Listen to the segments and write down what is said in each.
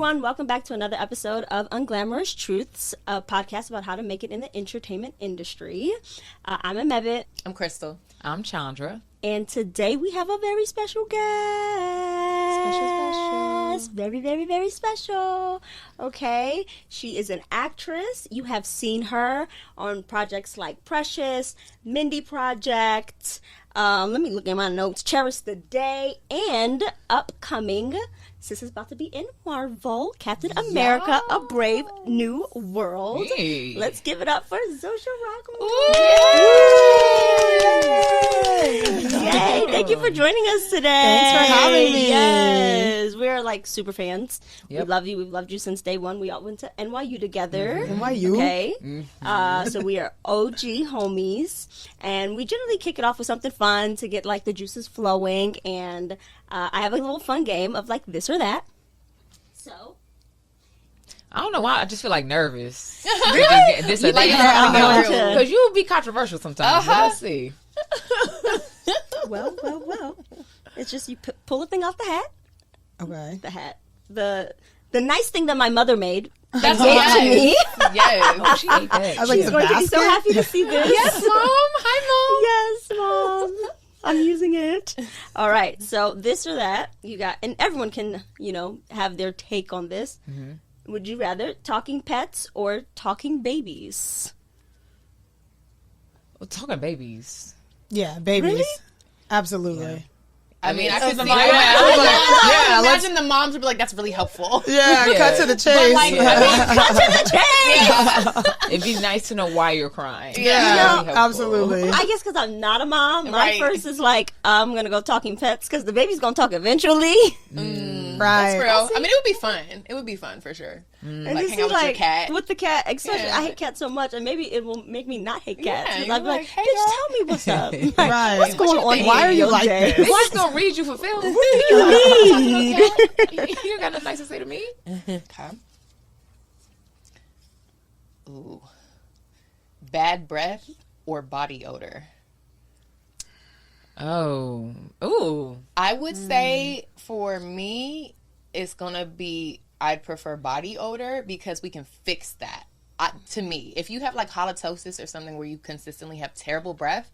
everyone. Welcome back to another episode of Unglamorous Truths, a podcast about how to make it in the entertainment industry. I'm Amebit. I'm Crystal. I'm Chandra. And today we have a very special guest. Special. Very, very, very special. Okay. She is an actress. You have seen her on projects like Precious, Mindy Project. Let me look at my notes. Cherish the Day, and upcoming. Sis is about to be in Marvel, Captain America, A Brave New World. Hey. Let's give it up for Xosha Roquemore. Yay! Thank you for joining us today. Thanks for having me. Yes, we're like super fans. Yep. We love you. We've loved you since day one. We all went to NYU together. NYU. Okay. So we are OG homies, and we generally kick it off with something fun to get like the juices flowing. And I have a little fun game of like this or that. So. I don't know why. I just feel like nervous. Really? This or like that. to- Because you be controversial sometimes. Uh-huh. Let's see. Well. It's just you pull a thing off the hat. Okay. The hat. The nice thing that my mother made. That's gave yes. to me. Yes. Oh, she ate that. I was like, She's the going to be so basket? happy to see this. Yes, Mom. Hi, Yes, Mom. I'm using it. All right. So this or that, you got, and everyone can, have their take on this. Mm-hmm. Would you rather talking pets or talking babies? Well, talking babies. Yeah, babies. Really? Absolutely. Mom. I mean, I so could the see mom- that. Yeah, Imagine the moms would be like, "That's really helpful." Yeah, Yeah. cut to the But chase. like, It'd be nice to know why you're crying. Yeah. That'd be helpful. Absolutely. I guess because I'm not a mom, my Right. first is like, I'm going to go talking pets because the baby's going to talk eventually. Right. That's real. I mean, it would be fun. It would be fun for sure. And Like this hang is out with your like, cat. with the cat, especially, Yeah. I hate cats so much, and maybe it will make me not hate cats. Yeah, 'Cause you're I'd be like, like, hey, bitch, girl." tell me what's up. Like, Right. what's going on? think? Why are you in like your day? this? They just gonna read you for film. What do you mean? You got nothing nice to say to me. Okay. Ooh. Bad breath or body odor? Oh. Ooh. I would say for me, it's gonna be I'd prefer body odor because we can fix that. To me, if you have like halitosis or something where you consistently have terrible breath,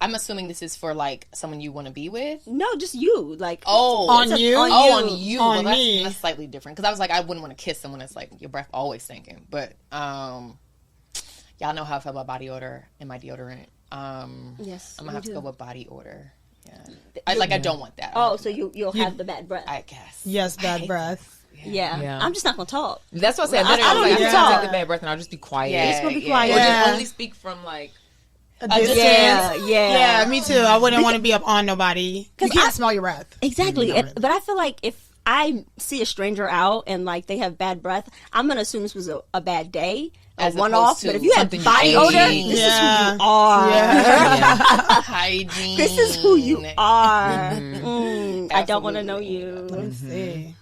I'm assuming this is for like someone you want to be with. No, just you. Like, On you? On On you. you. On Well, me. that's slightly different because I was like, I wouldn't want to kiss someone that's like your breath always stinking. But y'all know how I feel about body odor and my deodorant. Yes, I'm gonna me have to too. go with body odor. Yeah, I don't want that. Oh, so you'll have the bad breath. I guess. Yes, bad breath. yeah. Yeah. I'm just not going to talk. That's what I said. I don't Like, even I'm talk. gonna take the bad breath and I'll just be quiet. Yeah, Just gonna be yeah. quiet. Or just Yeah. only speak from like. A distance. Yeah. Yeah, me too. I wouldn't want to be up on nobody. You 'Cause can't I- smell your breath. Exactly. But I feel like if I see a stranger out and like they have bad breath, I'm going to assume this was a bad day, As one opposed off. to But if you have something body you odor, ate. this Yeah. is who you are. Yeah. Hygiene. This is who you are. Mm-hmm. I don't want to know Absolutely. you. Let's see.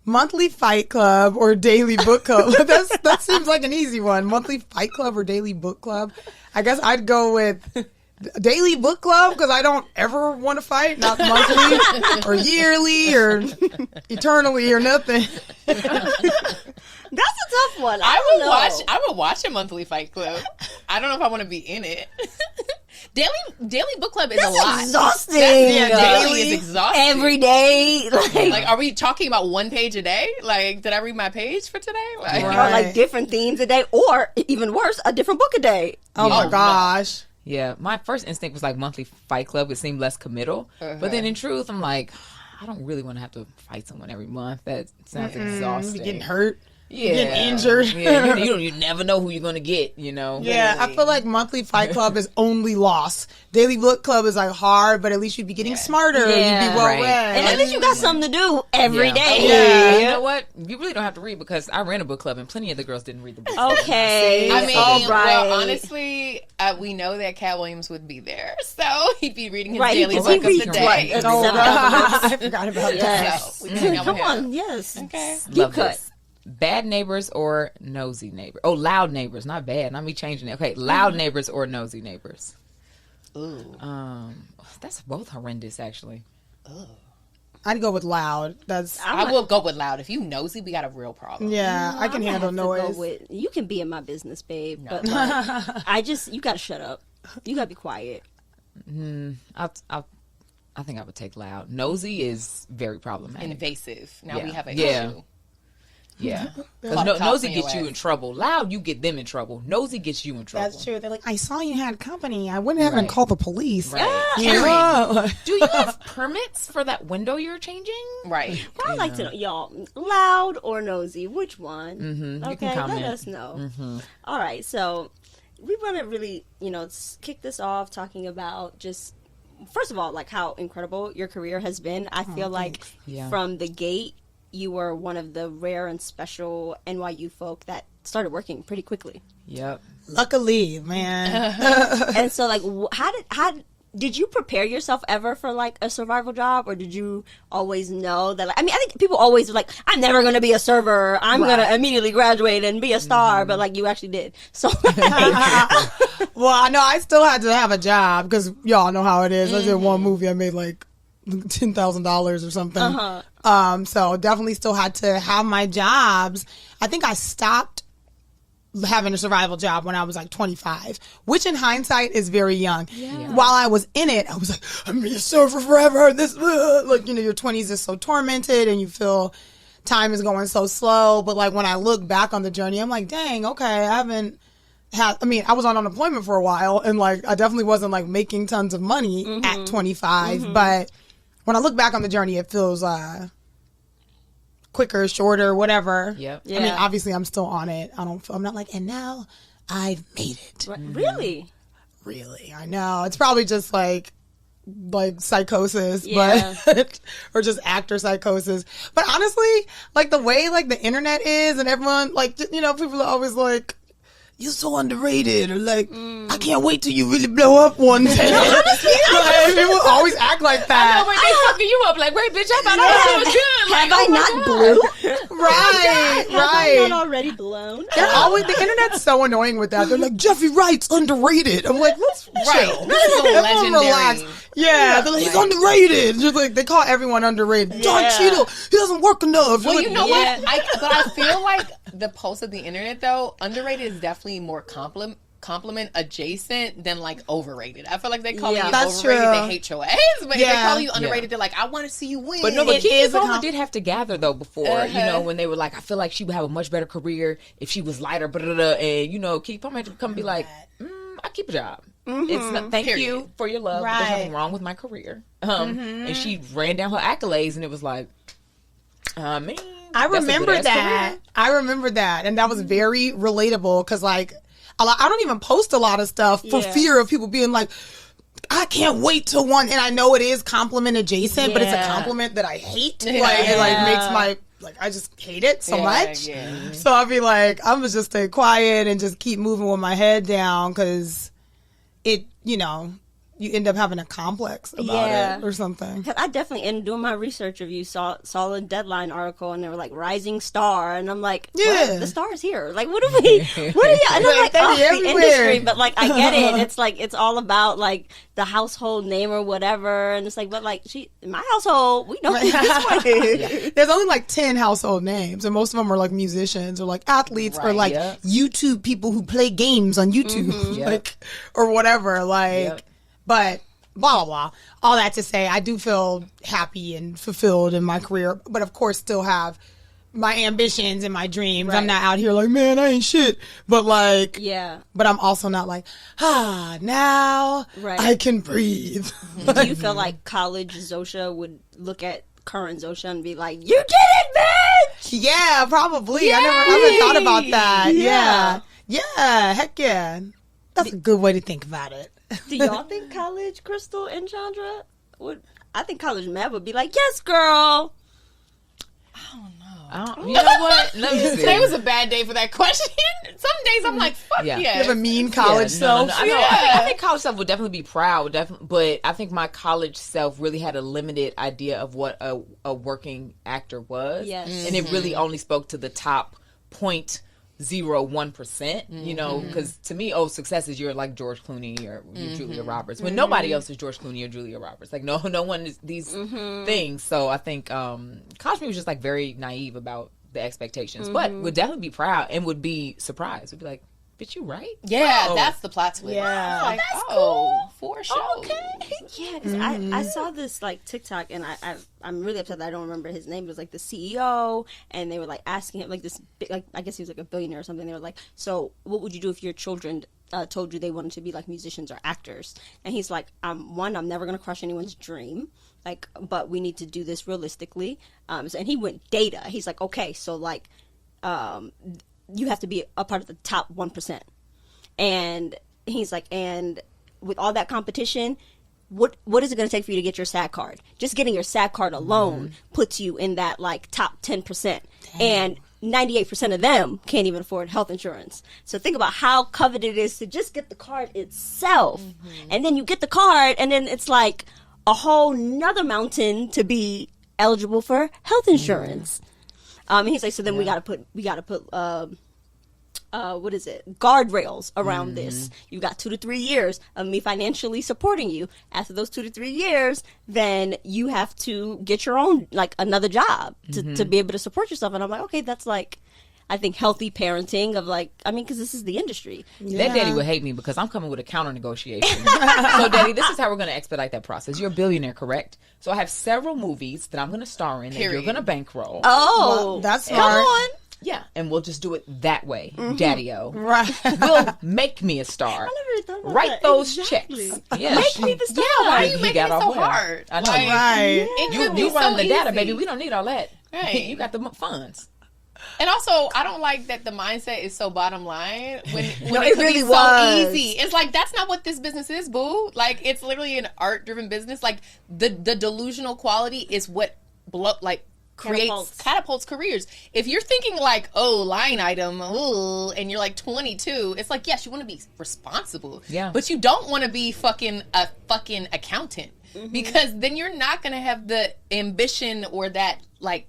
Monthly Fight Club or daily book club? That seems like an easy one. Monthly Fight Club or daily book club? I guess I'd go with daily book club because I don't ever want to fight, not monthly or yearly or eternally or nothing. That's a tough one. I don't would know. watch. I would watch a monthly Fight Club. I don't know if I want to be in it. Daily book club is That's a lot. exhausting. Daily is exhausting. Every day. Like, are we talking about one page a day? Like, did I read my page for today? Like, or Right. like different themes a day, or even worse, a different book a day. Oh my no. gosh. Yeah, my first instinct was like monthly Fight Club. It seemed less committal. But then in truth, I'm like, I don't really want to have to fight someone every month. That sounds exhausting. You're getting hurt. Yeah. Getting injured. Yeah, you never know who you're going to get, you know? Yeah, I feel like monthly Fight Club is only loss. Daily book club is like hard, but at least you'd be getting smarter. Yeah. You'd be well Right. read. And at least you got something to do every Yeah. day. Yeah. You know what? You really don't have to read because I ran a book club and plenty of the girls didn't read the book. Okay. I mean, all right. well, honestly, we know that Cat Williams would be there, so he'd be reading his Right, daily he book of reads the what? day. Oh, Seven I forgot about that. Yes. So we can hang out Come with him. on, yes. Okay. Deep Love cut. this. Bad neighbors or nosy neighbors? Oh, loud neighbors, not bad. Not me changing it. Okay, loud neighbors or nosy neighbors? Ooh. That's both horrendous, actually. I'd go with loud. That's I will go with loud. If you nosy, we got a real problem. yeah. I can handle noise. You can be in my business, babe, but like, you gotta shut up. You gotta be quiet. I think I would take loud. Nosy is very problematic. Invasive. Now we have an Yeah. issue. Yeah. Because Nosy gets you in trouble. Loud, you get them in trouble. Nosy gets you in trouble. That's true. They're like, I saw you had company. I wouldn't have called the police. Right. Yeah. Do you have permits for that window you're changing? Right. Well, I'd like to know, y'all, loud or nosy, which one? Mm-hmm. You Okay, can comment. let us know. Mm-hmm. All right, so we want to really, kick this off talking about just, first of all, like how incredible your career has been. I feel like from the gate, you were one of the rare and special NYU folk that started working pretty quickly. Yep. Luckily, man. And so, like, how did you prepare yourself ever for like a survival job, or did you always know that? Like, I mean, I think people always are like, I'm never going to be a server. I'm going to immediately graduate and be a star. But like, you actually did. So, Well, I know I still had to have a job because y'all know how it is. I did one movie. I made like $10,000 or something. So definitely still had to have my jobs. I think I stopped having a survival job when I was like 25, which in hindsight is very young. Yeah. While I was in it, I was like, I'm gonna be a server forever. This, like, your 20s is so tormented and you feel time is going so slow. But like when I look back on the journey, I'm like, dang, okay, I was on unemployment for a while and like I definitely wasn't like making tons of money at 25, but when I look back on the journey, it feels quicker, shorter, whatever. Yep. Yeah. I mean, obviously, I'm still on it. I'm not like, and now I've made it. really? Really, I know. It's probably just like psychosis, Yeah. but or just actor psychosis. But honestly, like the way like the internet is, and everyone like people are always like, you're so underrated, or like, I can't wait till you really blow up one day. Like, people always act like that. I know, when they fucking you up, like, wait, bitch, I thought I was good. Like, Have I not blew? Right, Have right. I not already blown? They're always, the internet's so annoying with that. They're like, Jeffrey Wright's underrated. I'm like, let's chill. This is a Everyone legendary. relax. Yeah, they're like, he's underrated. Just like, they call everyone underrated. Don Cheadle, he doesn't work enough. Well, Like, you know what? But I feel like the pulse of the internet, though, underrated is definitely more compliment adjacent than like overrated. I feel like they call you that's overrated, true. they hate your ass. But if they call you underrated, they're like, I want to see you win. But no, but It is Kiki a Palmer did have to gather though before, when they were like, I feel like she would have a much better career if she was lighter, and Kiki Palmer had to come be like, I keep a job. It's not, thank you for your love. But there's nothing wrong with my career. And she ran down her accolades, and it was like, man, I remember that. I remember that. And that was very relatable because, like, I don't even post a lot of stuff for fear of people being like, I can't wait till one. And I know it is compliment adjacent, but it's a compliment that I hate. Like, it like makes my, like, I just hate it so much. Yeah. So I'll be like, I'm going to just stay quiet and just keep moving with my head down because it, you end up having a complex about it or something. Cause I definitely, in doing my research of you, saw a Deadline article, and they were like rising star, and I'm like, what? The star's here. Like, what are you? And I'm like, the industry, but like, I get it. It's like it's all about like the household name or whatever, and it's like, but like in my household, we know this way. There's only like 10 household names, and most of them are like musicians or like athletes or like YouTube people who play games on YouTube, like or whatever, like. But blah, blah, blah. All that to say, I do feel happy and fulfilled in my career, but of course still have my ambitions and my dreams. I'm not out here like, man, I ain't shit. But like, but I'm also not like, now I can breathe. Do you feel like college Xosha would look at current Xosha and be like, you did it, bitch? Yeah, probably. Yay! I haven't thought about that. Yeah, heck yeah. That's a good way to think about it. Do y'all think college, Crystal and Chandra, would? I think college Matt would be like, yes, girl. I don't know. You know what? Let me see. Today was a bad day for that question. Some days I'm like, fuck yeah. You have a mean college self. No. I think college self would definitely be proud, but I think my college self really had a limited idea of what a working actor was. Yes. And it really only spoke to the top point 1%, you know, because to me, success is you're like George Clooney or you're Julia Roberts, when nobody else is George Clooney or Julia Roberts. Like, no one is these things. So I think Cosby was just like very naive about the expectations, but would definitely be proud and would be surprised. Would be like, bitch, you right? Yeah, that's the plot twist. Yeah. Like, That's cool. For sure. Okay. Yeah, because I saw this like TikTok, and I'm really upset that I don't remember his name. It was like the CEO, and they were like asking him, like this big, like I guess he was like a billionaire or something. They were like, so what would you do if your children told you they wanted to be like musicians or actors? And he's like, I'm never gonna crush anyone's dream. Like, but we need to do this realistically. And he went data. He's like, okay, so like, you have to be a part of the top 1%. And he's like, and with all that competition, what is it going to take for you to get your SAG card? Just getting your SAG card alone puts you in that like top 10%. And 98% of them can't even afford health insurance. So think about how coveted it is to just get the card itself. And then you get the card, and then it's like a whole nother mountain to be eligible for health insurance. And he's like, so then we gotta put what is it? Guardrails around this. You got 2 to 3 years of me financially supporting you. After those 2 to 3 years, then you have to get your own, like, another job to be able to support yourself. And I'm like, okay, that's like, I think healthy parenting of like, I mean, because this is the industry. That daddy would hate me because I'm coming with a counter negotiation. So daddy, this is how we're going to expedite that process. You're a billionaire, correct? So I have several movies that I'm going to star in that you're going to bankroll. Oh, Well, that's come smart. on. Yeah, and we'll just do it that way, daddy-o. Right. We'll make me a star. I never really thought about Write that. those Exactly. checks. Yeah. Make me the star. Yeah, why are you He making got it off so well. hard? I know. Like, Right. It You could be run so the data, easy. baby. We don't need all that. Right. You got the funds. And also, I don't like that the mindset is so bottom line when No, it it could really be was. so easy. It's like, that's not what this business is, boo. Like, it's literally an art-driven business. Like, the delusional quality is what catapults careers. If you're thinking like, oh, line item, ooh, and you're like 22, it's like, yes, you want to be responsible. Yeah. But you don't want to be a fucking accountant. Because then you're not going to have the ambition or that, like,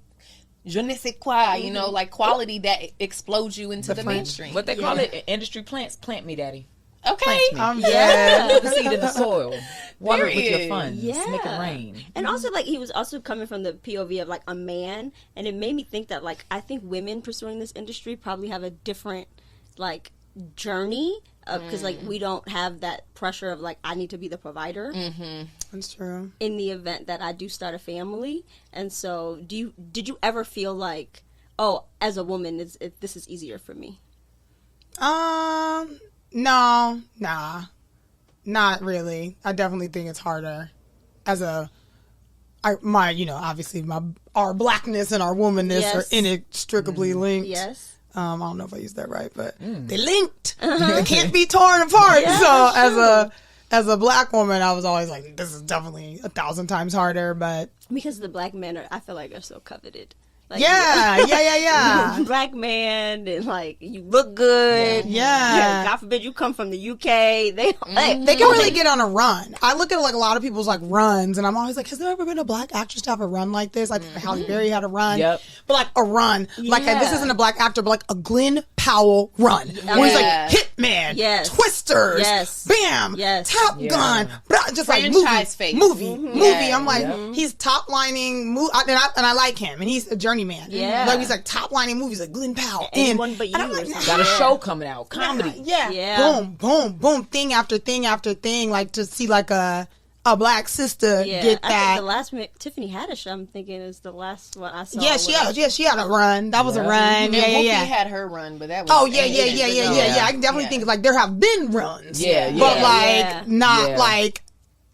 je ne sais quoi, you know, like quality that explodes you into the mainstream. What they call it, industry plants. Plant me, daddy. Okay. Plant me. Yeah. Put the seed in the soil. Water it with your Period. funds. Yeah. Make it rain. And also, like, he was also coming from the POV of, like, a man. And it made me think that, like, I think women pursuing this industry probably have a different, like, journey. Because, like, we don't have that pressure of, like, I need to be the provider. That's true. In the event that I do start a family. And so, did you ever feel like, oh, as a woman, this is easier for me? No, not really. I definitely think it's harder as obviously our blackness and our womanness are inextricably linked. Yes. I don't know if I used that right, but they linked. They can't be torn apart. So as a black woman, I was always like, this is definitely 1,000 times harder. But Because the black men are so coveted. Like, yeah. Black man, and like you look good. Yeah. God forbid you come from the UK. They They can really get on a run. I look at like a lot of people's like runs, and I'm always like, has there ever been a black actress to have a run like this? I think Halle Berry had a run. Yep. But like a run, like this isn't a black actor, but like a Glenn Powell run, where he's like Hitman, Twisters, Bam, Top Gun, just franchise like movie. I'm like, he's top lining, and I like him, and he's a journeyman. Yeah. Like he's like top lining movies like Glenn Powell. Anyone but you. And I'm like, Got a show coming out, comedy. Yeah. Boom, thing after thing after thing, like to see like a black sister get I that. think the last Tiffany Haddish, I'm thinking, is the last one I saw. She had a run. That was a run. Whoopi had her run, but that was yeah. I can definitely think like there have been runs. But like not like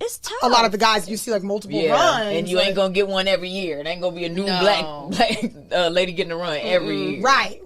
it's tough. a lot of the guys you see like multiple runs, and you ain't gonna get one every year. It ain't gonna be a new black lady getting a run every year. Right.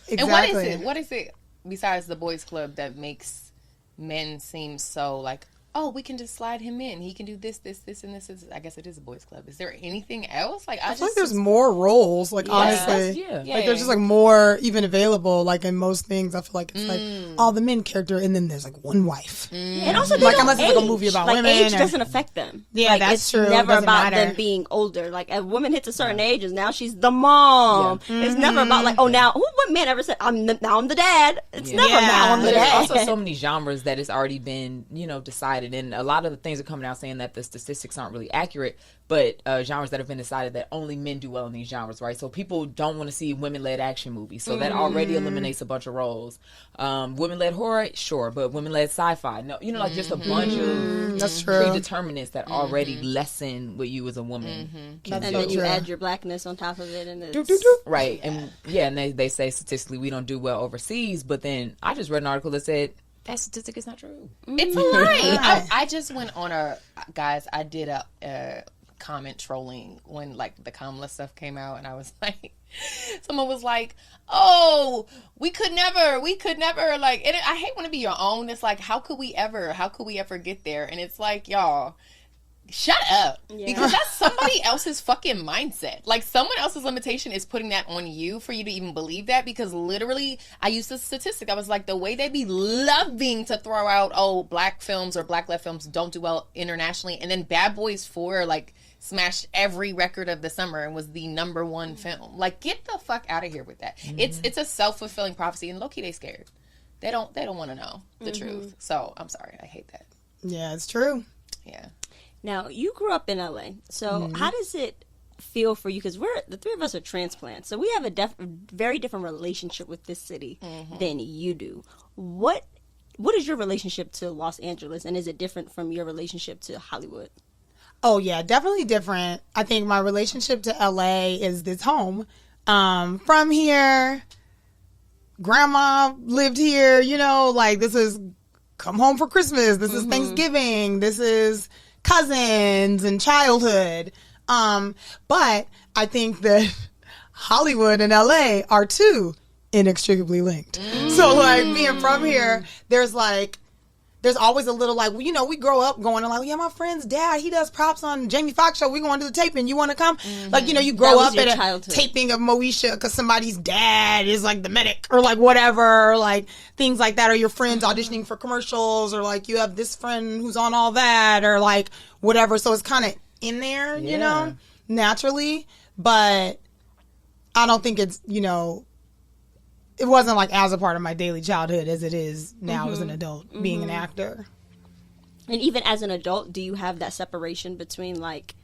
Exactly. And what is it besides the boys club that makes men seem so like oh, we can just slide him in. He can do this, and this. I guess it is a boys' club. Is there anything else? Like, I feel like there's more roles. Like, honestly, like there's just like more even available. Like in most things, I feel like it's like all the men character, and then there's like one wife. And also, like unless it's like a movie about women, age doesn't affect them. Yeah, like, that's it's true. Never doesn't about matter. them being older. Like a woman hits a certain age, and now she's the mom. It's never about like, oh, now what man ever said now I'm the dad? It's never now I'm the There's dad. also so many genres that it's already been decided, and a lot of the things are coming out saying that the statistics aren't really accurate, but genres that have been decided that only men do well in these genres, right? So people don't want to see women-led action movies, so that already eliminates a bunch of roles. Women-led horror, sure, but women-led sci-fi, no, like just a bunch of That's true. predeterminants that already lessen what you as a woman can And do. then you add your blackness on top of it, and it's... Right, and and they say statistically we don't do well overseas, but then I just read an article that said that statistic is not true. It's a lie. I just went on I did a comment trolling when like the Kamala stuff came out, and I was like, someone was like, oh, we could never like, and I hate when it be your own. It's like, how could we ever get there? And it's like, y'all, shut up. Because that's somebody else's fucking mindset. Like, someone else's limitation is putting that on you for you to even believe that. Because literally, I used this statistic. I was like, the way they be loving to throw out, oh, black films or black-led films don't do well internationally. And then Bad Boys 4, like, smashed every record of the summer and was the #1 film. Like, get the fuck out of here with that. It's a self-fulfilling prophecy. And low-key, they scared. They don't want to know the truth. So, I'm sorry. I hate that. Yeah, it's true. Yeah. Now, you grew up in LA, so how does it feel for you? Because the three of us are transplants, so we have a very different relationship with this city than you do. What is your relationship to Los Angeles, and is it different from your relationship to Hollywood? Oh, yeah, definitely different. I think my relationship to LA is this home. From here, grandma lived here, like this is come home for Christmas. This is Thanksgiving. This is cousins and childhood. But I think that Hollywood and LA are too inextricably linked. So like being from here, there's always a little like, we grow up going to like, yeah, my friend's dad, he does props on Jamie Foxx show. We going to the taping. You want to come? Like, you grow up at a taping of Moesha because somebody's dad is like the medic or like whatever, or like things like that. Or your friends auditioning for commercials, or like you have this friend who's on all that, or like whatever. So it's kind of in there, naturally. But I don't think it's, it wasn't like as a part of my daily childhood as it is now as an adult being an actor. And even as an adult, do you have that separation between like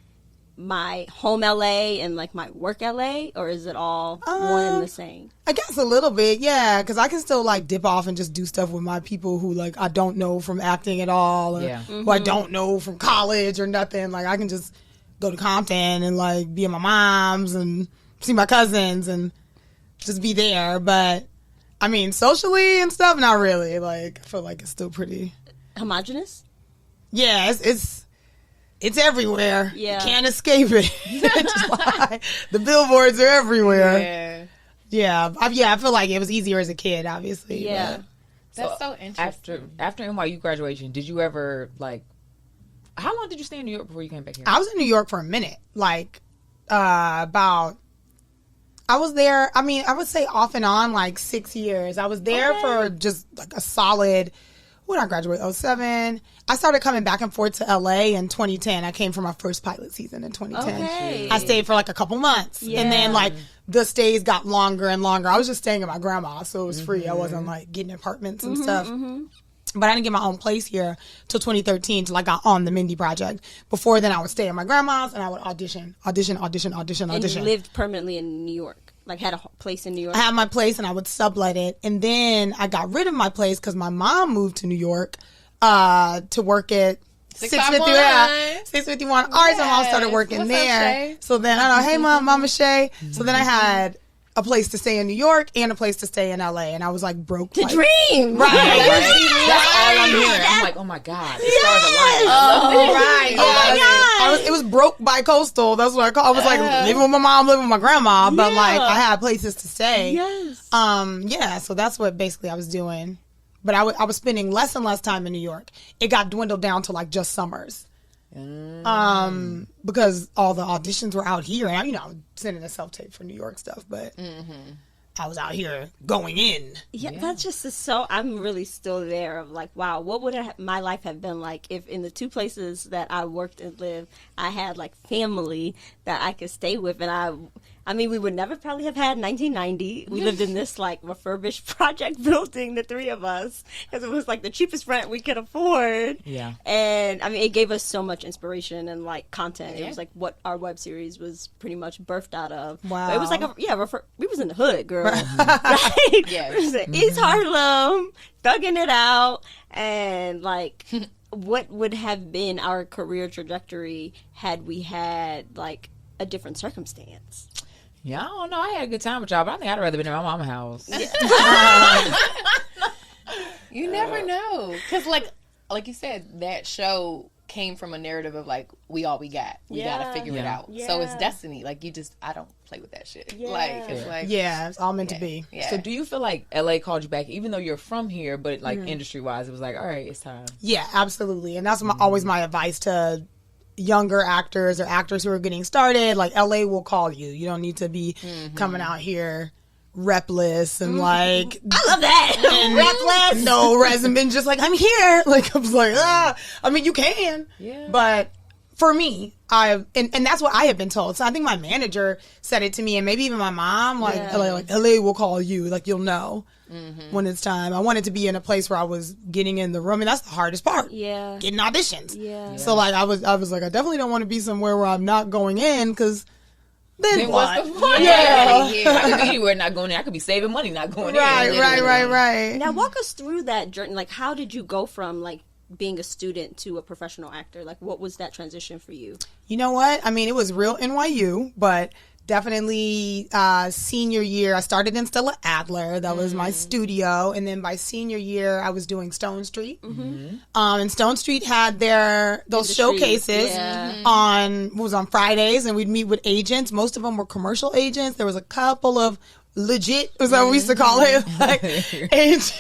my home LA and like my work LA, or is it all one and the same? I guess a little bit, yeah, because I can still like dip off and just do stuff with my people who like I don't know from acting at all, or who I don't know from college or nothing. Like I can just go to Compton and like be at my mom's and see my cousins and just be there. But I mean, socially and stuff, not really. Like I feel like it's still pretty homogenous. Yeah, it's everywhere. Yeah, you can't escape it. The billboards are everywhere. Yeah. I feel like it was easier as a kid, obviously. Yeah, that's so interesting. After NYU graduation, did you ever like? How long did you stay in New York before you came back here? I was in New York for a minute, like about. I was there, I mean, I would say off and on, like 6 years. I was there for just like a solid, when I graduated, 2007. I started coming back and forth to LA in 2010. I came for my first pilot season in 2010. Okay. I stayed for like a couple months. Yeah. And then like the stays got longer and longer. I was just staying at my grandma's, so it was free. I wasn't like getting apartments and stuff. But I didn't get my own place here till 2013 till I got on the Mindy Project. Before then, I would stay at my grandma's and I would audition. And you lived permanently in New York? Like had a place in New York? I had my place and I would sublet it. And then I got rid of my place because my mom moved to New York to work at 651 Arts. And I started working there. So then I know, hey, Mama Shay. So then I had a place to stay in New York and a place to stay in LA, and I was like broke. The dream, right? That's all I'm hearing. I'm like, oh my god, the stars align. Oh right, oh my god. It was broke by coastal. That's what I call. I was like living with my mom, living with my grandma, but like I had places to stay. Yes. Yeah. So that's what basically I was doing. but I was spending less and less time in New York. It got dwindled down to like just summers. Because all the auditions were out here, and I'm sending a self-tape for New York stuff, but I was out here going in. Yeah, that's just so. I'm really still there. Of like, wow, what would my life have been like if in the two places that I worked and lived, I had like family that I could stay with, and I mean, we would never probably have had 1990. We lived in this like refurbished project building, the three of us, because it was like the cheapest rent we could afford. Yeah. And I mean, it gave us so much inspiration and like content. It was like what our web series was pretty much birthed out of. Wow. But it was like we was in the hood, girl. Like, Yeah. we was in East Harlem, thugging it out, and like. What would have been our career trajectory had we had like a different circumstance? Yeah, I don't know. I had a good time with y'all, but I think I'd rather been in my mama's house. You never know. Because, like you said, that show came from a narrative of, like, we all we got. We got to figure it out. Yeah. So it's destiny. Like, I don't play with that shit. Yeah. Like, it's like... Yeah, it's all meant to be. Yeah. So do you feel like LA called you back, even though you're from here, but like industry-wise, it was like, all right, it's time. Yeah, absolutely. And that's always my advice to younger actors or actors who are getting started. Like, LA will call you. You don't need to be coming out here repless and like... I love that. Repless. No resume, just like, I'm here. Like, I was like, I mean, you can. Yeah. But for me, and that's what I have been told. So I think my manager said it to me, and maybe even my mom, like, LA will call you. Like, you'll know when it's time. I wanted to be in a place where I was getting in the room, and that's the hardest part. Yeah. Getting auditions. Yeah. So, like, I was like, I definitely don't want to be somewhere where I'm not going in, because then what? What's the point? Yeah. I could be anywhere not going in. I could be saving money not going in. Right. Now walk us through that journey. Like, how did you go from like being a student to a professional actor? Like, what was that transition for you? You know what? I mean, it was real NYU, but definitely senior year, I started in Stella Adler. That was my studio. And then by senior year, I was doing Stone Street. And Stone Street had those showcases on Fridays, and we'd meet with agents. Most of them were commercial agents. There was a couple of legit, was that what we used to call it? Like, agents.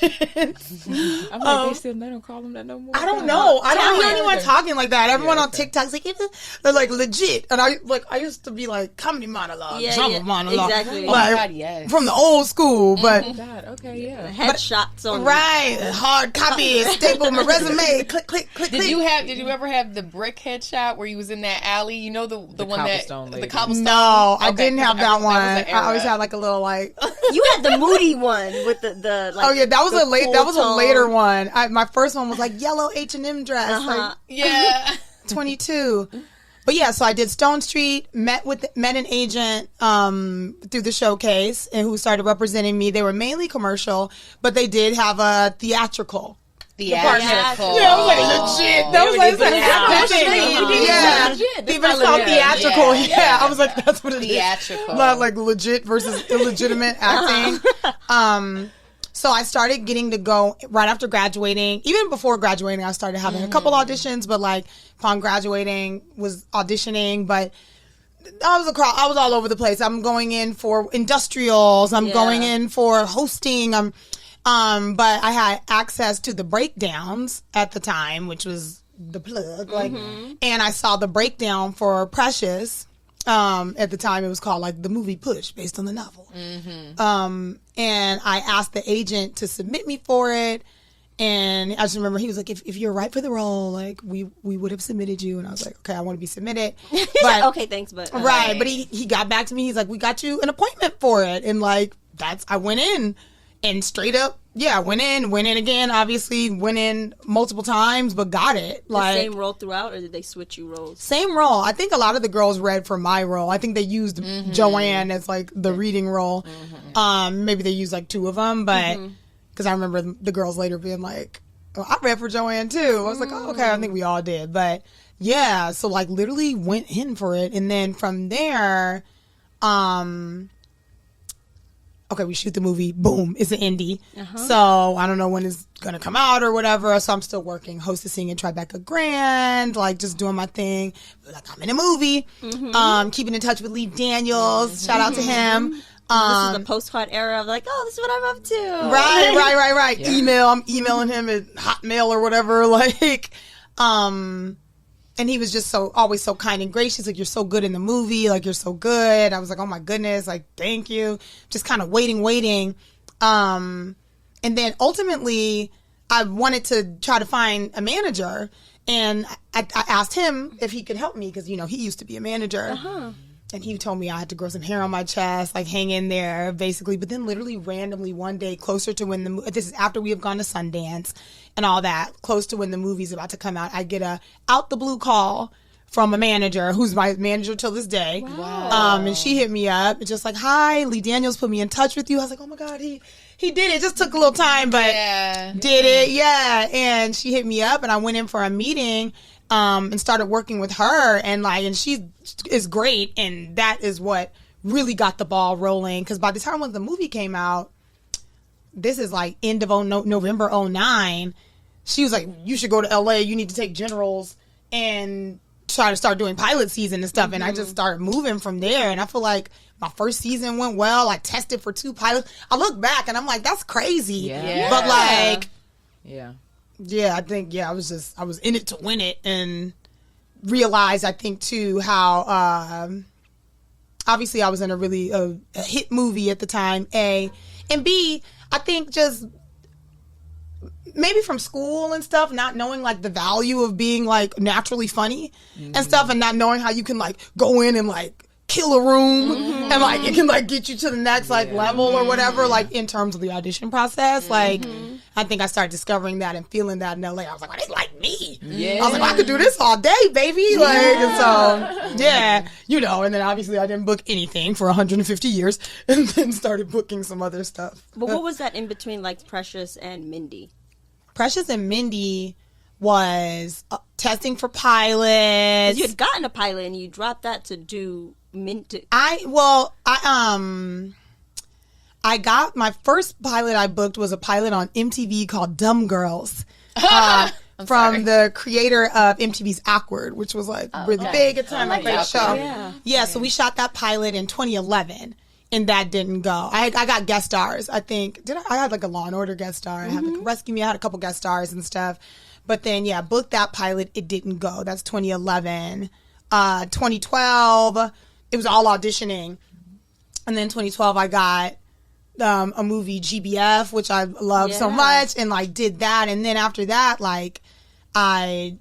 I'm like, they don't call them that no more. I don't know. I don't hear anyone talking like that. Everyone on TikTok's like, they're like legit. And I used to be like comedy monologue, drama monologue. Exactly. Oh my God, yes. From the old school, but God, okay, yeah. Headshots on hard copy, staple my resume, click. Did you ever have the brick headshot where you was in that alley? You know the one that cobblestone lady. the cobblestone. No, I Okay. didn't have that one. was an era. I always had like a little like. You had the moody one with the like. Oh yeah, that was the that was a cool later tone. one. My first one was like yellow H&M dress, like Yeah. 22. But yeah, so I did Stone Street, met an agent through the showcase, and who started representing me. They were mainly commercial, but they did have a theatrical. Theatrical. Yeah, I was like legit. That was like even called theatrical. Yeah, I was like, that's what it is. Theatrical. Like legit versus illegitimate acting. So I started getting to go right after graduating. Even before graduating, I started having a couple auditions, but like upon graduating, was auditioning, but I was all over the place. I'm going in for industrials. I'm going in for hosting. But I had access to the breakdowns at the time, which was the plug. Like, and I saw the breakdown for Precious. At the time, it was called like the movie Push, based on the novel. And I asked the agent to submit me for it. And I just remember he was like, if you're right for the role, like we would have submitted you. And I was like, okay, I want to be submitted. But okay, thanks, but right. But he got back to me. He's like, we got you an appointment for it. And like, I went in and straight up, went in again, obviously went in multiple times, but got it. Like, the same role throughout, or did they switch you roles? Same role. I think a lot of the girls read for my role. I think they used Joanne as like the reading role. Maybe they used like two of them, but because I remember the girls later being like, oh, I read for Joanne too. I was like, oh, okay, I think we all did. But yeah, so like literally went in for it. And then from there, okay, we shoot the movie, boom, it's an indie. So I don't know when it's going to come out or whatever. So I'm still working, hostessing at Tribeca Grand, like just doing my thing. Like I'm in a movie, keeping in touch with Lee Daniels, shout out to him. This is the postcard era of like, oh, this is what I'm up to. Right. Yeah. Email. I'm emailing him at Hotmail or whatever. Like, and he was just always so kind and gracious. Like, you're so good in the movie. Like, you're so good. I was like, oh my goodness. Like, thank you. Just kind of waiting. And then ultimately, I wanted to try to find a manager. And I asked him if he could help me because, he used to be a manager. And he told me I had to grow some hair on my chest, like hang in there, basically. But then literally randomly one day, closer to when this is after we have gone to Sundance and all that, close to when the movie's about to come out, I get a out the blue call from a manager who's my manager till this day. Wow. And she hit me up and just like, hi, Lee Daniels put me in touch with you. I was like, oh my God, he did it. It just took a little time, but did it. Yeah. And she hit me up and I went in for a meeting and started working with her, and she is great, and that is what really got the ball rolling. Because by the time when the movie came out, this is like end of November 2009, she was like, you should go to LA, you need to take generals and try to start doing pilot season and stuff. And I just started moving from there, and I feel like my first season went well. I tested for 2 pilots. I look back and I'm like, that's crazy. But like, yeah, I think, I was in it to win it, and realized, I think, too, how, obviously I was in a hit movie at the time, A, and B, I think just maybe from school and stuff, not knowing, like, the value of being, like, naturally funny and stuff, and not knowing how you can, like, go in and, like, kill a room and like it can like get you to the next like level or whatever, like in terms of the audition process. Like I think I started discovering that and feeling that in LA. I was like, oh, they like me. I was like, I could do this all day, baby. Like, and so and then obviously I didn't book anything for 150 years and then started booking some other stuff. But what was that in between, like Precious and Mindy? Precious and Mindy was testing for pilots. You had gotten a pilot and you dropped that to do I got my first pilot I booked was a pilot on MTV called Dumb Girls. From the creator of MTV's Awkward, which was like really big at the time, like great show. Yeah, so we shot that pilot in 2011, and that didn't go. I got guest stars. I think I had like a Law and Order guest star. I had like Rescue Me. I had a couple guest stars and stuff. But then booked that pilot. It didn't go. That's 2011. 2012. It was all auditioning. And then 2012, I got a movie, GBF, which I love so much, and like did that. And then after that, like I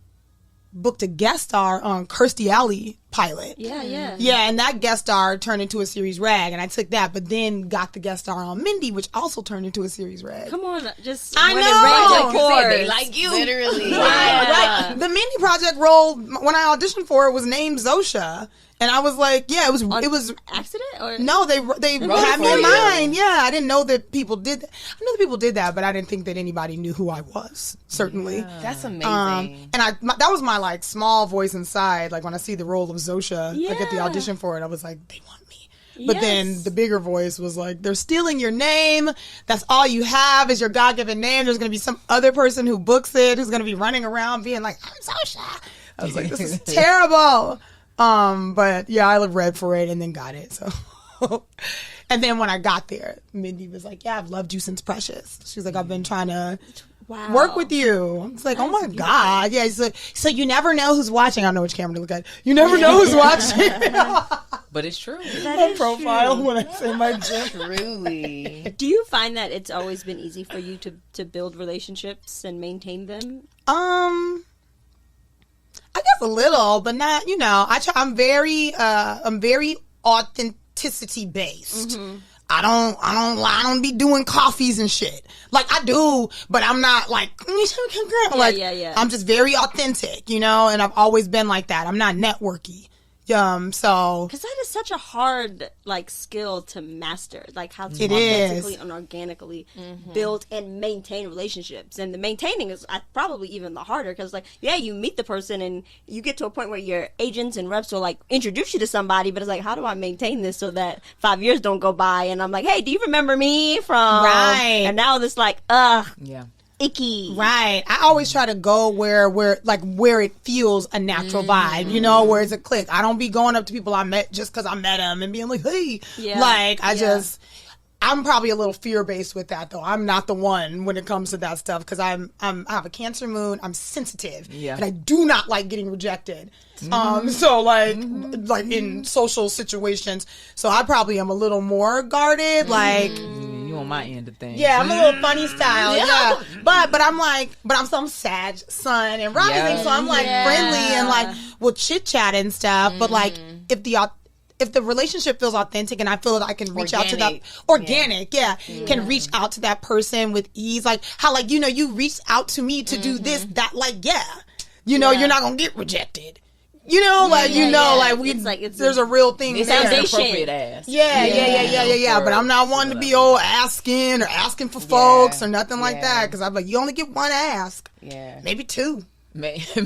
booked a guest star on Kirstie Alley pilot. Yeah, and that guest star turned into a series rag, and I took that, but then got the guest star on Mindy, which also turned into a series rag. Come on, just I know. They like you, literally. Right. The Mindy Project role when I auditioned for it was named Xosha. And I was like, it was accident or no, they had me in mind. Yeah, I didn't know that people did that. I know that people did that, but I didn't think that anybody knew who I was. Certainly, that's amazing. And that was my like small voice inside. Like when I see the role of Xosha, like at the audition for it, I was like, they want me. But then the bigger voice was like, they're stealing your name. That's all you have is your God-given name. There's going to be some other person who books it who's going to be running around being like, I'm Xosha. I was like, this is terrible. But I read for it and then got it. So, and then when I got there, Mindy was like, I've loved you since Precious. She's like, I've been trying to work with you. I was like, oh my God. Yeah. So you never know who's watching. I don't know which camera to look at. You never know who's watching. But it's true. My profile true. When I say my gym. Truly. Do you find that it's always been easy for you to build relationships and maintain them? I guess a little, but not, I'm very authenticity based. I don't be doing coffees and shit. Like I do, but I'm not like, I'm just very authentic, and I've always been like that. I'm not networky. So because that is such a hard skill to master, like how to it authentically is. and organically build and maintain relationships. And the maintaining is probably even the harder because you meet the person and you get to a point where your agents and reps will introduce you to somebody, but it's like, how do I maintain this so that 5 years don't go by and I'm like, hey, do you remember me from right? And now this yeah. icky. Right. I always try to go where it feels a natural vibe, you know, where it's a click. I don't be going up to people I met just because I met them and being like, hey. Yeah. Like, I'm probably a little fear-based with that, though. I'm not the one when it comes to that stuff because I have a Cancer moon. I'm sensitive, and I do not like getting rejected. So like in social situations, so I probably am a little more guarded. Like you on my end of things. Yeah, I'm a little funny style. Yeah, but I'm some Sag sun and rising, so I'm like friendly and like we'll chit chat and stuff. But like if the relationship feels authentic and I feel that I can reach out to that can reach out to that person with ease, like how like you reached out to me to do this, that, like you're not gonna get rejected. Like there's a real thing there. It's appropriate ass. Yeah. But I'm not one to be asking for folks or nothing like that because I'm like you only get one ask. Yeah, maybe two. Maybe.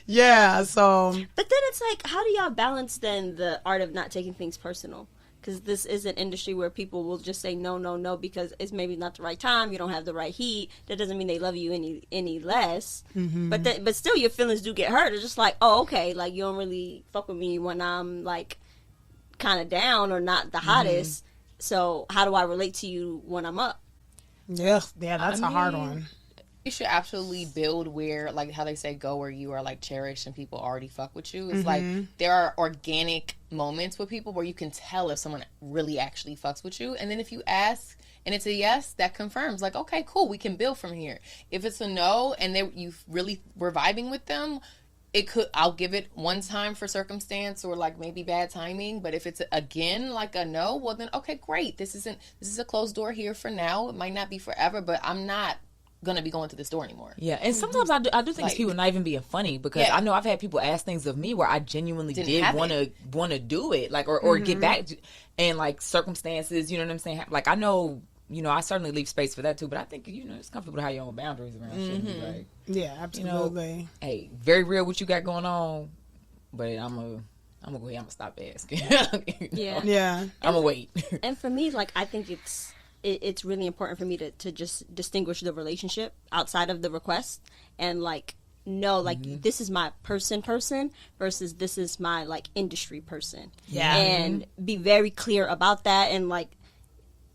Yeah, so. But then it's like, how do y'all balance then the art of not taking things personal? Because this is an industry where people will just say no because it's maybe not the right time, you don't have the right heat. That doesn't mean they love you any less. Mm-hmm. But still your feelings do get hurt. It's just like, oh, okay, like you don't really fuck with me when I'm like kind of down or not the hottest. So how do I relate to you when I'm up? Yeah, that's a hard one. You should absolutely build where, like how they say, go where you are like cherished and people already fuck with you. It's like there are organic moments with people where you can tell if someone really actually fucks with you. And then if you ask and it's a yes, that confirms like, okay, cool, we can build from here. If it's a no and you really were vibing with them, I'll give it one time for circumstance or like maybe bad timing. But if it's again like a no, well then okay, great. This is a closed door here for now. It might not be forever, but I'm not gonna be going to the store anymore. Yeah, and sometimes I do think people not even being funny because I know I've had people ask things of me where I genuinely did want to do it, like or get back to, and like circumstances, you know what I'm saying? Like I know, I certainly leave space for that too, but I think it's comfortable to have your own boundaries around shit. Right? Yeah, absolutely. Hey, very real what you got going on, but I'm gonna go ahead. I'm gonna stop asking. Yeah. I'm gonna wait. And for me, like I think it's really important for me to just distinguish the relationship outside of the request and like know like this is my person versus this is my like industry person. Yeah. And be very clear about that and like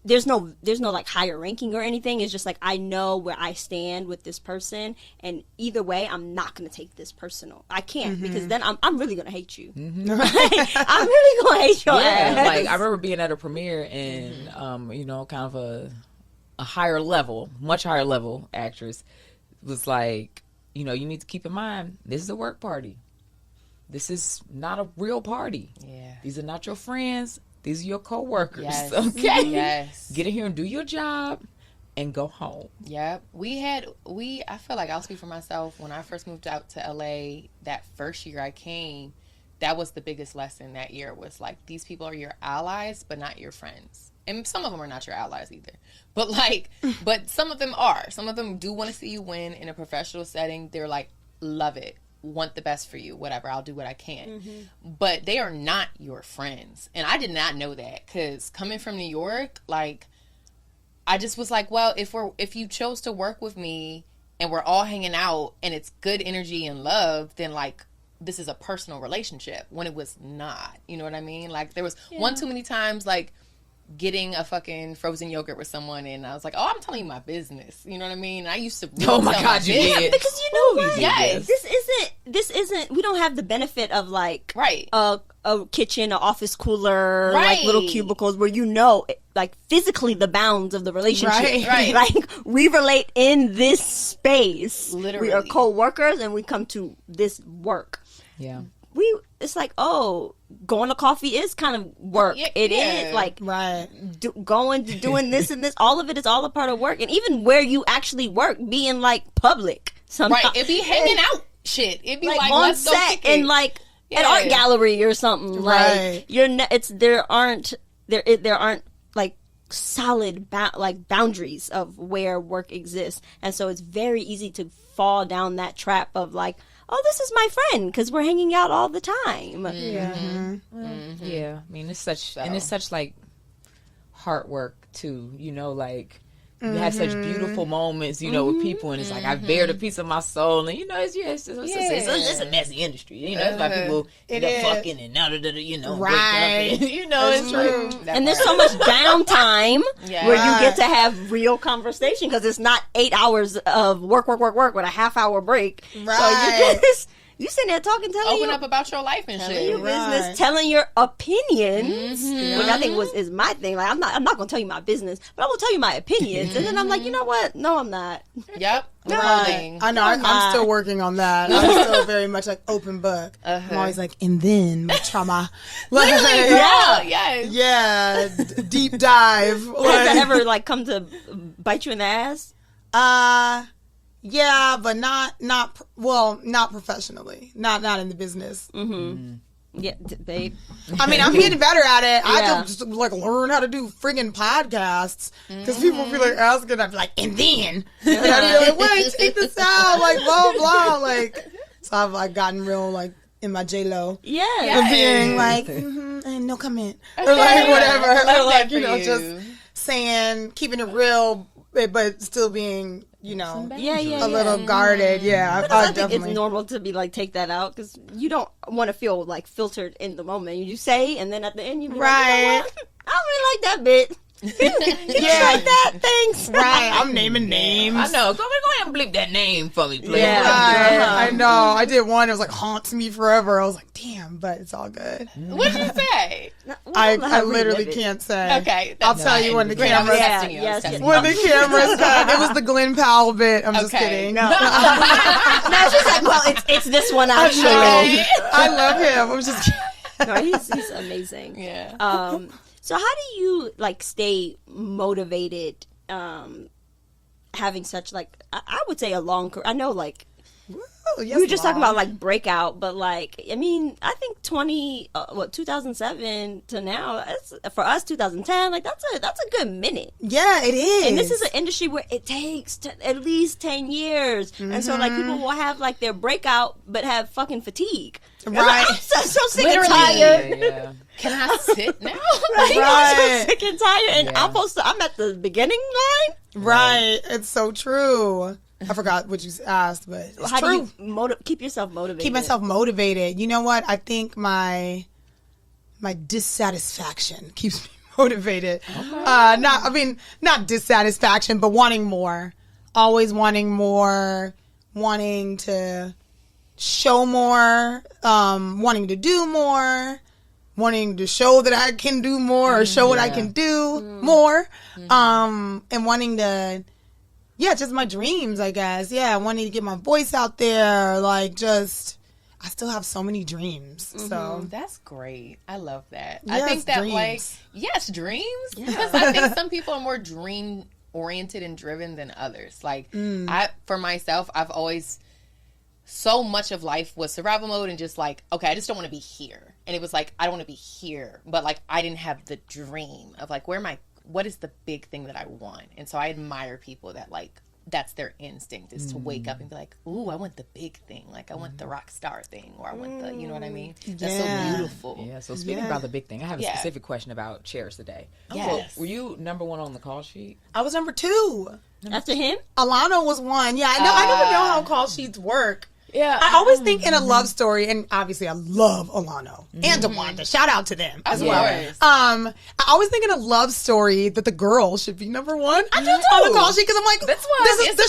there's no like higher ranking or anything. It's just like I know where I stand with this person and either way I'm not going to take this personal. I can't because then I'm really going to hate you. I'm really going to hate your ass. Like I remember being at a premiere and kind of a higher level, much higher level actress was like, you need to keep in mind this is a work party. This is not a real party. Yeah. These are not your friends. These are your co-workers, okay? Yes. Get in here and do your job and go home. Yep. I feel like I'll speak for myself. When I first moved out to LA, that first year I came, that was the biggest lesson that year was like, these people are your allies, but not your friends. And some of them are not your allies either. But but some of them are. Some of them do want to see you win in a professional setting. They're like, love it. Want the best for you, whatever, I'll do what I can. But they are not your friends. And I did not know that because coming from New York, like I just was like, well, if you chose to work with me and we're all hanging out and it's good energy and love, then like this is a personal relationship when it was not. You know what I mean? Like there was one too many times like getting a fucking frozen yogurt with someone and I was like, oh, I'm telling you my business. You know what I mean? I used to really oh my God, you did. Because you know what? Yes. This isn't we don't have the benefit of like a kitchen, an office cooler, like little cubicles where like physically the bounds of the relationship. Right. Like we relate in this space. Literally. We are co-workers and we come to this work. Yeah. It's like, oh, going to coffee is kind of work. It is like doing this and this. All of it is all a part of work. And even where you actually work, being like public. Sometimes. Right. It be hanging out shit. It be like on let's set go in like an art gallery or something. Right. Like there aren't like solid boundaries of where work exists. And so it's very easy to fall down that trap of like, oh, this is my friend because we're hanging out all the time. Yeah. I mean, it's such like hard work too, like You had such beautiful moments, you know, with people, and it's like I bared a piece of my soul, and you know, it's a messy industry, you know. It's why people end up fucking and you know, right? Up and, you know, it's true. And there's so much downtime where you get to have real conversation because it's not 8 hours of work with a half-hour break. Right. So you sitting there talking, open up about your life and shit. Your business, telling your opinions, which I think is my thing. Like I'm not gonna tell you my business, but I will tell you my opinions. And then I'm like, you know what? No, I'm not. Yep. Right. I know. I'm still working on that. I'm still very much like open book. I'm always like, and then my trauma. Like, deep dive. Has that ever like come to bite you in the ass? Yeah, but not professionally. Not in the business. Yeah, babe. I mean, I'm getting better at it. I have to just like learn how to do friggin' podcasts because people be like asking. I'm like, and then, and I'd be like, wait, take this out, like blah blah, like. So I've like gotten real like in my J-Lo, being like, and no comment or like whatever, or like you know just saying, keeping it real, but still being. You know, a little guarded. Yeah, but I think it's normal to be like, take that out because you don't want to feel like filtered in the moment. You say, and then at the end you be like, you know what? I don't really like that bit. You like that? Thanks. Right. I'm naming names. I know. Go ahead and bleep that name for me, please. Yeah. Right. I know. I did one. It was like haunts me forever. I was like, damn, but it's all good. What did you say? I literally can't say. Okay. I'll tell you when the camera's when the camera's cut. It was the Glenn Powell bit. I'm just kidding. No, she's like, well, it's this one actually. I love him. I'm just kidding. No, he's amazing. Yeah. So how do you like stay motivated having such like I would say a long career? I know like we were just talking about like breakout, but like I mean I think 2007 to now for us 2010 like that's a good minute. Yeah, it is. And this is an industry where it takes at least 10 years, and so like people will have like their breakout but have fucking fatigue. Right. I'm so sick and tired. Yeah. Can I sit now? Right. I'm so sick and tired, and I'm at the beginning line. Right. It's so true. I forgot what you asked, but it's How true. do you keep yourself motivated? Keep myself motivated. You know what? I think my dissatisfaction keeps me motivated. Okay. Not dissatisfaction, but wanting more. Always wanting more. Wanting to show more. Wanting to do more. Wanting to show that I can do more or show what I can do more. And wanting to, just my dreams, I guess. Yeah, wanting to get my voice out there. Like, just, I still have so many dreams. So that's great. I love that. Yes, I think that dreams. Dreams. Yeah. Because I think some people are more dream oriented and driven than others. Like, for myself, I've always, so much of life was survival mode and just like, okay, I just don't want to be here. And it was like, I don't want to be here. But like, I didn't have the dream of like, what is the big thing that I want? And so I admire people that like, that's their instinct is to wake up and be like, ooh, I want the big thing. Like, I want the rock star thing, or I want the, you know what I mean? That's so beautiful. Yeah, so speaking about the big thing, I have a specific question about Cherish today. Yes. So, were you number one on the call sheet? I was number 2. After him? Alano was 1. Yeah, I know. I never know how call sheets work. Yeah, I always think in a love story, and obviously I love Alano and DeWanda. Shout out to them as well. I always think in a love story that the girl should be number 1 on the call sheet because I'm like, that's why it's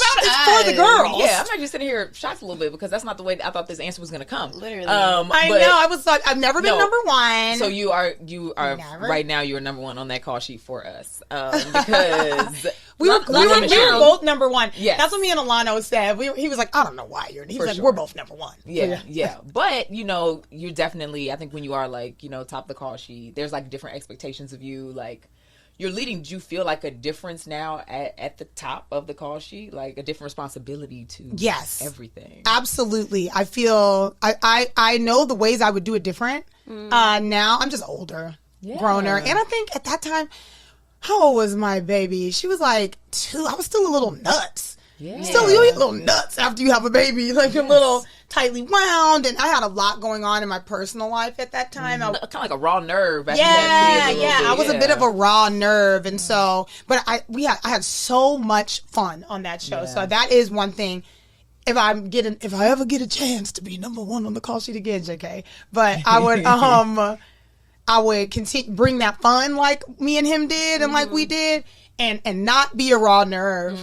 for the girls. Yeah, I'm actually sitting here shocked a little bit because that's not the way I thought this answer was going to come. Literally, I know. I was like, I've never been number 1. So you are never. Right now. You are number 1 on that call sheet for us because. We were both number 1. Yes. That's what me and Alano said. He was like, I don't know why you're. He was like, we're both number 1. Yeah. But you're definitely. I think when you are like top of the call sheet, there's like different expectations of you. Like you're leading. Do you feel like a difference now at the top of the call sheet? Like a different responsibility to everything. Absolutely. I feel I know the ways I would do it different. Now I'm just older, growner, and I think at that time. How old was my baby? She was like 2. I was still a little nuts. Yeah. Still, you get a little nuts after you have a baby. Like a little, tightly wound, and I had a lot going on in my personal life at that time. Kind of like a raw nerve. I was a bit of a raw nerve, and so, but I had so much fun on that show. So that is one thing. If I ever get a chance to be number one on the call sheet again, JK, but I would continue bring that fun like me and him did, and like we did, and not be a raw nerve,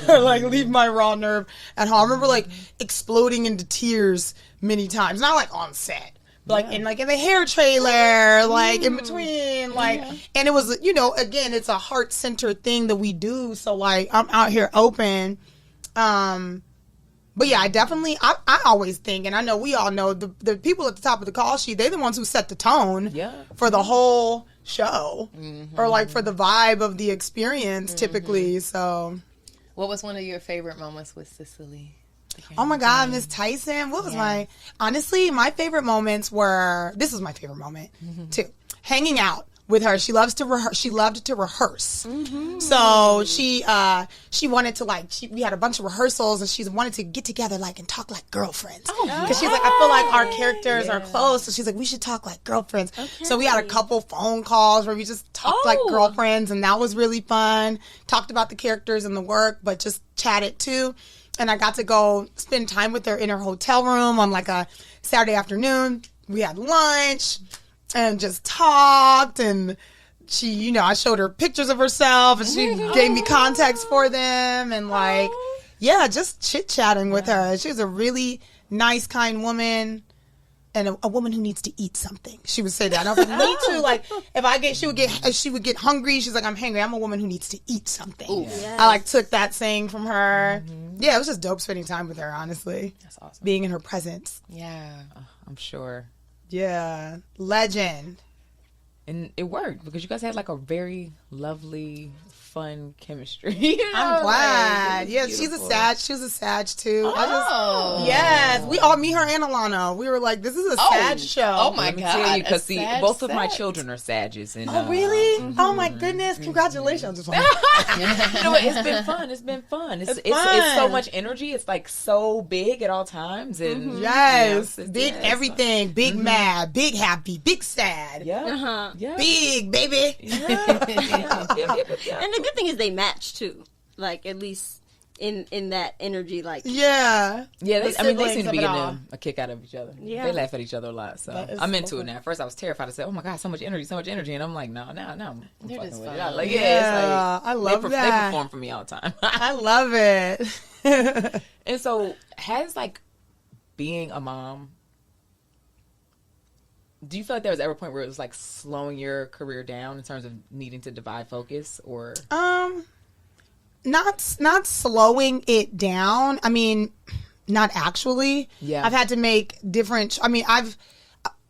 like leave my raw nerve at home. I remember like exploding into tears many times, not like on set. Like in the hair trailer, like in between, like, and it was, you know, again, it's a heart-centered thing that we do. So like, I'm out here open. But yeah, I always think, and I know we all know, the people at the top of the call sheet, they're the ones who set the tone for the whole show, or like for the vibe of the experience, typically. So, what was one of your favorite moments with Cicely? Oh my God, Miss Tyson. What was honestly, my favorite moments were, this was my favorite moment too. Hanging out with her. She loved to rehearse. So she wanted to we had a bunch of rehearsals, and she wanted to get together like and talk like girlfriends. Because she's like, I feel like our characters are close. So she's like, we should talk like girlfriends. Okay. So we had a couple phone calls where we just talked like girlfriends, and that was really fun. Talked about the characters and the work, but just chatted too. And I got to go spend time with her in her hotel room on like a Saturday afternoon. We had lunch and just talked, and she, you know, I showed her pictures of herself, and she gave me context for them, and like, just chit-chatting with her. She was a really nice, kind woman, and a woman who needs to eat something. She would say that. And I was like, me too. Like, if she would get hungry, she's like, I'm hungry. I'm a woman who needs to eat something. Yes. I like took that saying from her. Yeah, it was just dope spending time with her, honestly. That's awesome. Being in her presence. Yeah. I'm sure. Yeah, legend. And it worked because you guys had like a very lovely, fun chemistry. You know? I'm glad. Like, she's a Sag. She was a Sag too. Yes, we all, me, her, and Alana. We were like, this is a Sag show. Oh my God! Because both of my children are Sages. And, really? Oh my goodness! Congratulations! You know what? It's been fun. It's been fun. It's so much energy. It's like so big at all times. And yes, big everything. Big mad. Big happy. Big sad. Yeah. Yeah. Big baby. And the good thing is they match too. Like at least in that energy, like they seem to be getting a kick out of each other. Yeah, they laugh at each other a lot. So I'm into it now. At first I was terrified to say, "Oh my God, so much energy," and I'm like, "No, they're just fun. Like, I love that. They perform for me all the time. I love it. And so, has like being a mom, do you feel like there was ever a point where it was like slowing your career down in terms of needing to divide focus, or not slowing it down? I mean, not actually. Yeah, I've had to make different. I mean,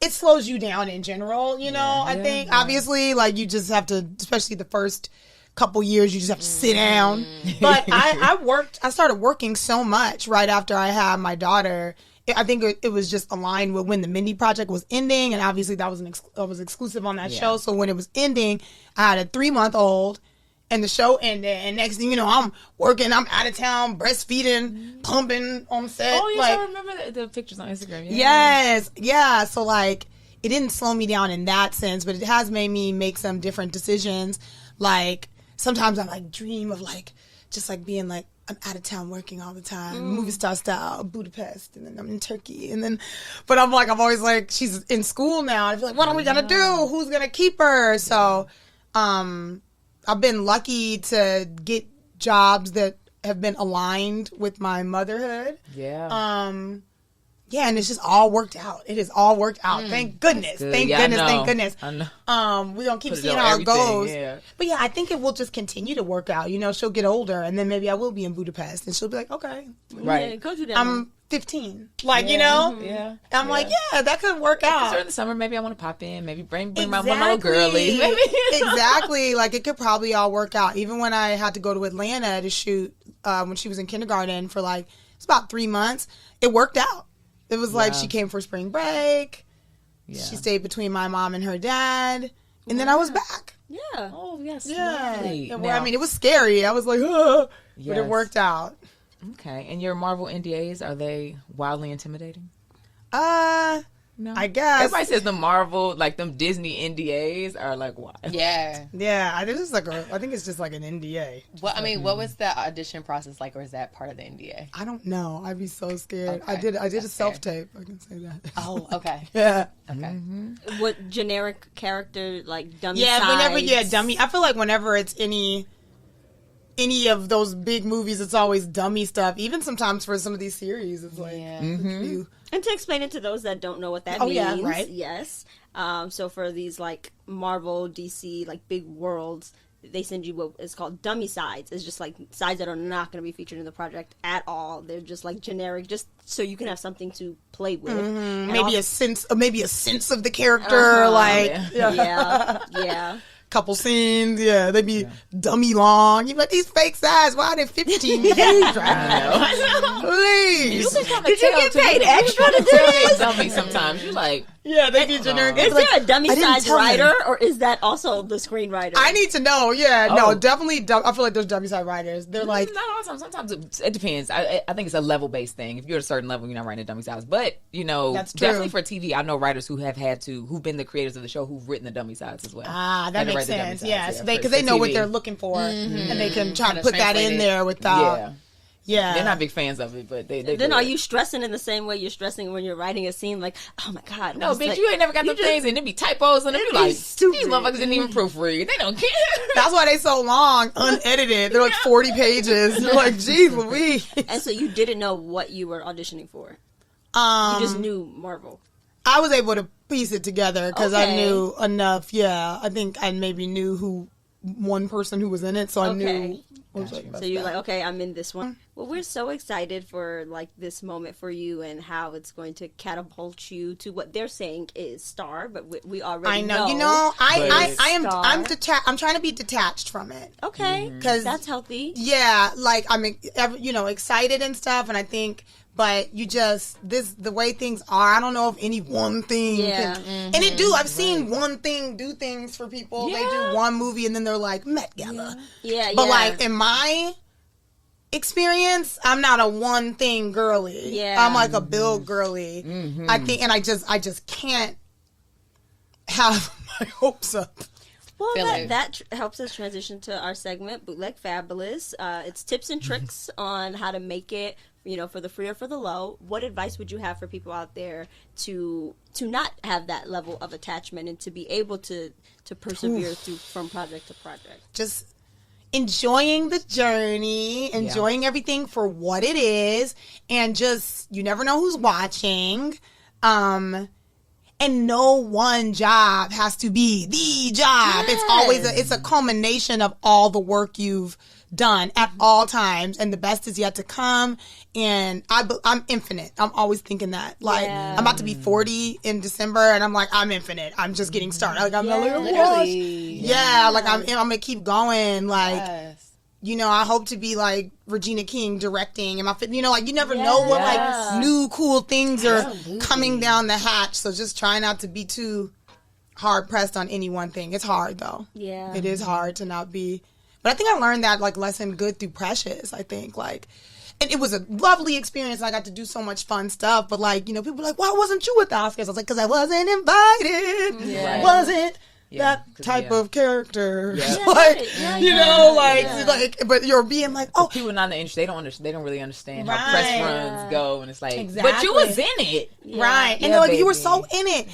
it slows you down in general. You know, I think obviously, like you just have to, especially the first couple years, you just have to sit down. But I started working so much right after I had my daughter. I think it was just aligned with when the Mindy Project was ending, and obviously that was exclusive on that show. So when it was ending, I had a 3-month-old, and the show ended. And next thing you know, I'm working, I'm out of town, breastfeeding, pumping on set. Oh, yes, I remember the pictures on Instagram. Yes, yeah. So like, it didn't slow me down in that sense, but it has made me make some different decisions. Like sometimes I like dream of like just like being like, I'm out of town working all the time, movie star style, Budapest, and then I'm in Turkey, but I'm always like, she's in school now. I feel like, what are we gonna do? Who's gonna keep her? So, I've been lucky to get jobs that have been aligned with my motherhood. Yeah. And it's just all worked out. It has all worked out. Thank goodness. Thank goodness. I know. We're going to keep seeing how it goes. Yeah. But yeah, I think it will just continue to work out. You know, she'll get older, and then maybe I will be in Budapest, and she'll be like, okay. Right. Yeah, go do that. I'm 15. Like, you know? Yeah. I'm like, yeah, that could work out. During the summer, maybe I want to pop in. Maybe bring my little girlie. Exactly. Like, it could probably all work out. Even when I had to go to Atlanta to shoot when she was in kindergarten for like, it's about 3 months, it worked out. It was like she came for spring break. Yeah. She stayed between my mom and her dad. And then I was back. Yeah. Oh, yes. Yeah. Lovely. Well, I mean, it was scary. I was like, but it worked out. Okay. And your Marvel NDAs, are they wildly intimidating? No. I guess. Everybody says the Marvel, like them Disney NDAs are like, why? Yeah. Yeah, I think it's just like an NDA. Well, I mean, what was the audition process like, or is that part of the NDA? I don't know. I'd be so scared. Okay. I did That's a self-tape. I can say that. Oh, okay. Yeah. Okay. What generic character, like dummy Yeah, sides? dummy. I feel like whenever it's any of those big movies, it's always dummy stuff. Even sometimes for some of these series, it's like, Yeah. And to explain it to those that don't know what that means, yeah, right. Yes. So for these like Marvel, DC, like big worlds, they send you what is called dummy sides. It's just like sides that are not going to be featured in the project at all. They're just like generic, just so you can have something to play with. And maybe a sense of the character, like yeah. couple scenes, they'd be dummy long. You like, these fake sides, why are they 15 pages? Please. You can kind of Did you get paid extra to do this? Dummy sometimes. You like, Yeah, they be generic. Is Like, there a dummy I didn't size tell writer, him. or is that also the screenwriter? I need to know. Yeah, Oh. no, definitely. I feel like there's dummy side writers. They're like, not all the time. Sometimes it depends. I think it's a level based thing. If you're at a certain level, you're not writing a dummy size. But That's true. definitely for TV, I know writers who've been the creators of the show who've written the dummy sides as well. that Had to makes write the dummy sense. sides, Yes, for because they know what TV. they're looking for, and they can try to Kinda put that translate in it. there without. Yeah, They're not big fans of it, but they Then do are it. you stressing in the same way you're stressing when you're writing a scene? Like, oh my god, No, what's bitch, like- you ain't never got them things, and there be typos, and they be like, stupid. these motherfuckers didn't even proofread. They don't care. That's why they so long, unedited. They're like 40 pages. You're like, geez, Louise. And so you didn't know what you were auditioning for. You just knew Marvel. I was able to piece it together because I Okay. knew enough. Yeah, I think I maybe knew who one person who was in it, so I knew. I was like, So that's you're that. like, okay, I'm in this one. Well, we're so excited for like this moment for you and how it's going to catapult you to what they're saying is star, but we already I know. You know, I am. Star. I'm trying to be detached from it. Okay, Because that's healthy. Yeah, like I'm, excited and stuff, and I think, but the way things are, I don't know if any one thing Yeah. can, and it do. I've seen one thing do things for people. They do one movie and then they're like Met Gala. Yeah, But like in my experience, I'm not a one thing girly. Yeah. I'm like a build girly. I think, and I just can't have my hopes up. Well, Feel it. that helps us transition to our segment, Bootleg Fabulous. It's tips and tricks on how to make it, for the free or for the low. What advice would you have for people out there to not have that level of attachment and to be able to persevere through from project to project? Just enjoying the journey, enjoying everything for what it is, and just, you never know who's watching. And no one job has to be the job. It's always it's a culmination of all the work you've done at all times, and the best is yet to come. And I'm infinite. I'm always thinking that. Like, I'm about to be 40 in December, and I'm like, I'm infinite. I'm just getting started. Like, I'm Literally. like I'm gonna keep going. Like, Yes. I hope to be like Regina King directing, and like you never know what like new cool things are coming down the hatch. So just try not to be too hard pressed on any one thing. It's hard though. Yeah. It is hard to not be. But I think I learned that like lesson good through Precious. I think like, and it was a lovely experience. I got to do so much fun stuff. But like, people were like, why wasn't you at the Oscars? I was like, because I wasn't invited. Yeah. Wasn't. Yeah, That type of character, Yeah. but you're being like, oh, People not in the industry, they don't really understand how Right. press runs go, and it's like, Exactly. but you was in it. right, and Yeah, they're like, you were baby. so in it,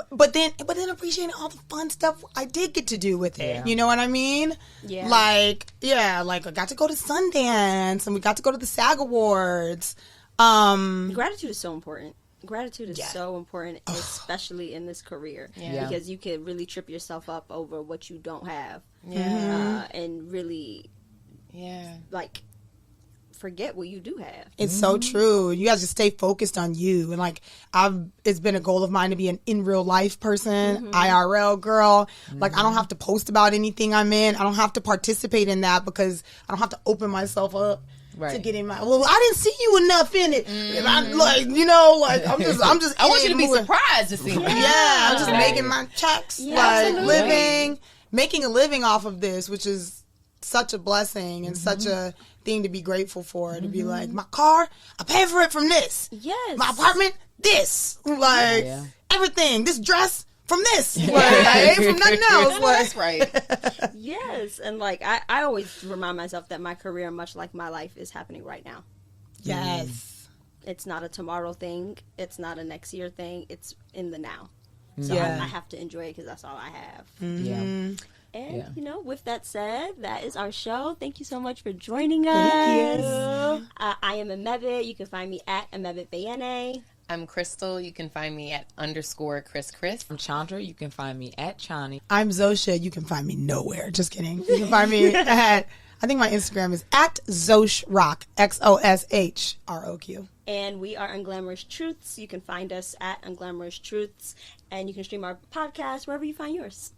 but then appreciating all the fun stuff I did get to do with it. Yeah. You know what I mean? Yeah. Like I got to go to Sundance, and we got to go to the SAG Awards. Gratitude is so important. Gratitude is so important, especially in this career, because you can really trip yourself up over what you don't have, and really, like, forget what you do have. It's so true. You guys just stay focused on you. And like it's been a goal of mine to be an in real life person, IRL girl. Like I don't have to post about anything I'm in. I don't have to participate in that because I don't have to open myself up to get in my. Well, I didn't see you enough in it. And I'm like, I'm just. I want you to in be it, moving. surprised to see me. Yeah, I'm just making my checks, making a living off of this, which is such a blessing and such a thing to be grateful for. To be like, my car, I paid for it from this. Yes. My apartment, this. Like, everything. This dress, from this. Like, I ain't from nothing else. That's right. Yes. And like, I always remind myself that my career, much like my life, is happening right now. Yes. It's not a tomorrow thing. It's not a next year thing. It's in the now. So Yeah. I have to enjoy it because that's all I have. Yeah. And, you know, with that said, that is our show. Thank you so much for joining us. I am Amebit. You can find me at Amebit Bayene. I'm Crystal. You can find me at _Chris. I'm Chandra. You can find me at Chani. I'm Xosha. You can find me nowhere. Just kidding. You can find me at, I think my Instagram is at Xosh Rock, XOSHROQ. And we are Unglamorous Truths. You can find us at Unglamorous Truths. And you can stream our podcast wherever you find yours.